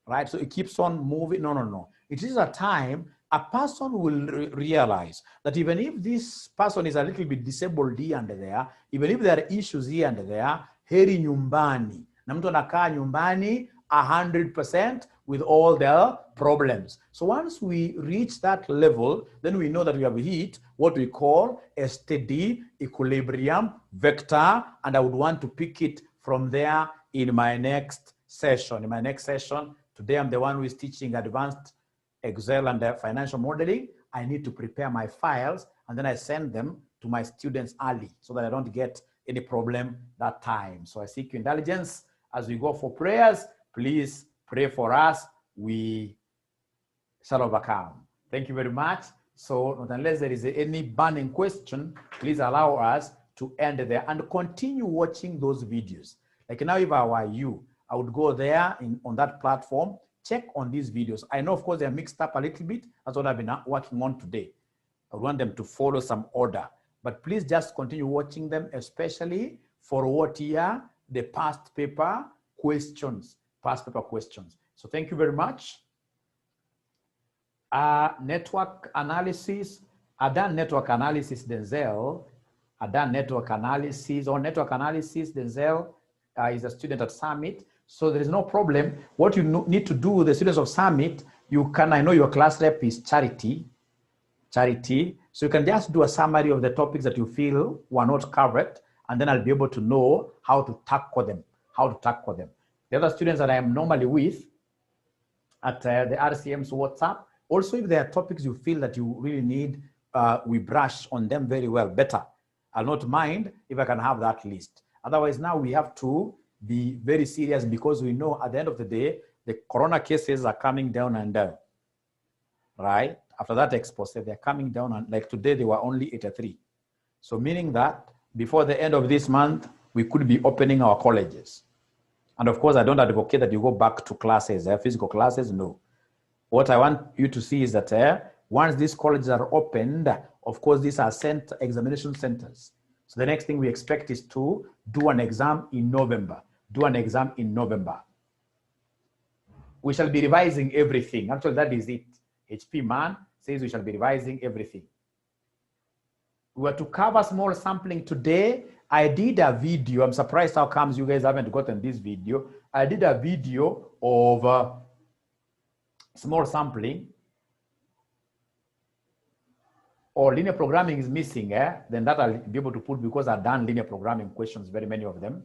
right? So it keeps on moving. No. It is a time a person will realize that even if this person is a little bit disabled here and there, even if there are issues here and there, heri nyumbani. Na mtu anakaa nyumbani 100% with all their problems. So once we reach that level, then we know that we have hit what we call a steady equilibrium vector, and I would want to pick it from there in my next session. In my next session, today I'm the one who is teaching advanced Excel and financial modeling. I need to prepare my files, and then I send them to my students early so that I don't get any problem that time. So I seek your indulgence as we go for prayers. Please pray for us. We shall overcome. Thank you very much. So unless there is any burning question, please allow us to end there and continue watching those videos. Like now, if I were you, I would go there on that platform, check on these videos. I know, of course, they're mixed up a little bit. That's what I've been working on today. I want them to follow some order. But please just continue watching them, especially for what here, the past paper questions. So thank you very much. Network analysis. I've done network analysis, Denzel. I've done network analysis. Denzel is a student at Summit. So there is no problem. What you need to do, the students of Summit, you can, I know your class rep is Charity. So you can just do a summary of the topics that you feel were not covered, and then I'll be able to know how to tackle them. The other students that I am normally with at the RCM's WhatsApp, also if there are topics you feel that you really need, we brush on them very well, better. I'll not mind if I can have that list. Otherwise, now we have to be very serious, because we know at the end of the day, the corona cases are coming down and down, right? After that expose, they're coming down, and like today, they were only 83. So meaning that before the end of this month, we could be opening our colleges. And of course, I don't advocate that you go back to classes, physical classes, no. What I want you to see is that once these colleges are opened, of course, these are examination centers. So the next thing we expect is to do an exam in November. We shall be revising everything. Actually, that is it. HP man says we shall be revising everything. We were to cover small sampling today. I did a video. I'm surprised how comes you guys haven't gotten this video. I did a video of small sampling. Or linear programming is missing, then that I'll be able to put, because I've done linear programming questions, very many of them.